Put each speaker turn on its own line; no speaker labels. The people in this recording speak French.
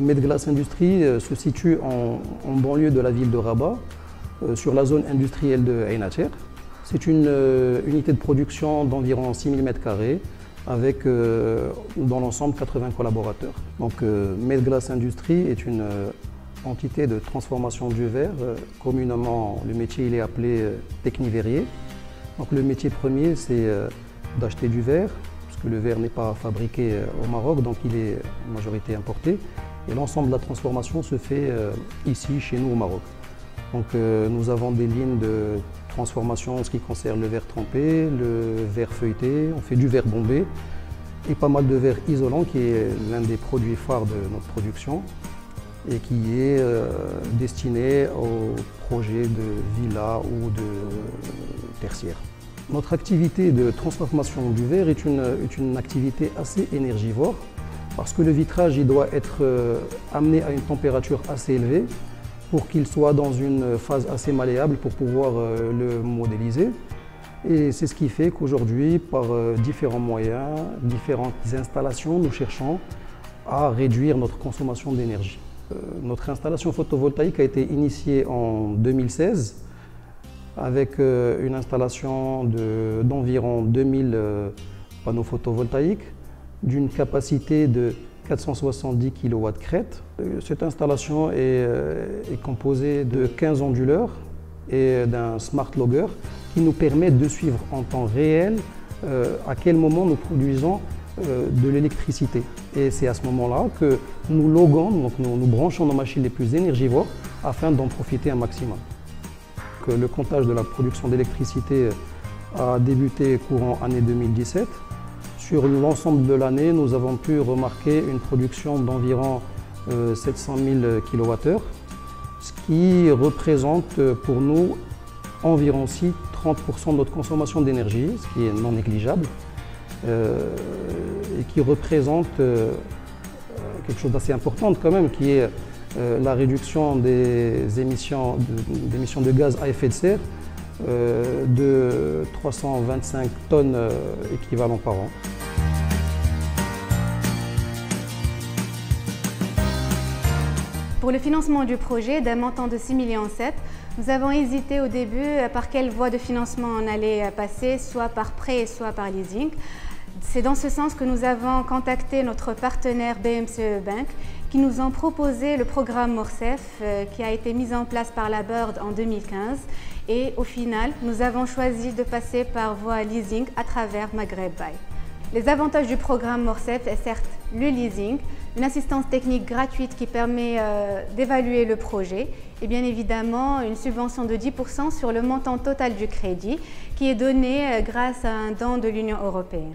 Medglass Industrie se situe en banlieue de la ville de Rabat, sur la zone industrielle de Ain Ater. C'est une unité de production d'environ 6000 m² avec dans l'ensemble 80 collaborateurs. Donc Medglass Industrie est une entité de transformation du verre. Communément, le métier il est appelé techniverrier. Donc le métier premier, c'est d'acheter du verre, parce que le verre n'est pas fabriqué au Maroc, donc il est en majorité importé. Et l'ensemble de la transformation se fait ici, chez nous au Maroc. Donc nous avons des lignes de transformation en ce qui concerne le verre trempé, le verre feuilleté, on fait du verre bombé et pas mal de verre isolant qui est l'un des produits phares de notre production et qui est destiné aux projets de villa ou de tertiaire. Notre activité de transformation du verre est une activité assez énergivore parce que le vitrage il doit être amené à une température assez élevée pour qu'il soit dans une phase assez malléable pour pouvoir le modéliser. Et c'est ce qui fait qu'aujourd'hui, par différents moyens, différentes installations, nous cherchons à réduire notre consommation d'énergie. Notre installation photovoltaïque a été initiée en 2016 avec une installation d'environ 2000 panneaux photovoltaïques d'une capacité de 470 kW crête. Cette installation est composée de 15 onduleurs et d'un smart logger qui nous permet de suivre en temps réel à quel moment nous produisons de l'électricité. Et c'est à ce moment-là que nous loguons, donc nous branchons nos machines les plus énergivores afin d'en profiter un maximum. Le comptage de la production d'électricité a débuté courant année 2017. Sur l'ensemble de l'année, nous avons pu remarquer une production d'environ 700 000 kWh, ce qui représente pour nous environ 30% de notre consommation d'énergie, ce qui est non négligeable, et qui représente quelque chose d'assez important quand même, qui est la réduction des émissions de gaz à effet de serre de 325 tonnes équivalent par an.
Pour le financement du projet d'un montant de 6,7 millions, nous avons hésité au début par quelle voie de financement on allait passer, soit par prêt, soit par leasing. C'est dans ce sens que nous avons contacté notre partenaire BMCE Bank qui nous ont proposé le programme Morcef qui a été mis en place par la Bird en 2015 et au final, nous avons choisi de passer par voie leasing à travers Maghreb Buy. Les avantages du programme Morcef est certes le leasing, une assistance technique gratuite qui permet d'évaluer le projet et bien évidemment une subvention de 10% sur le montant total du crédit qui est donné grâce à un don de l'Union européenne.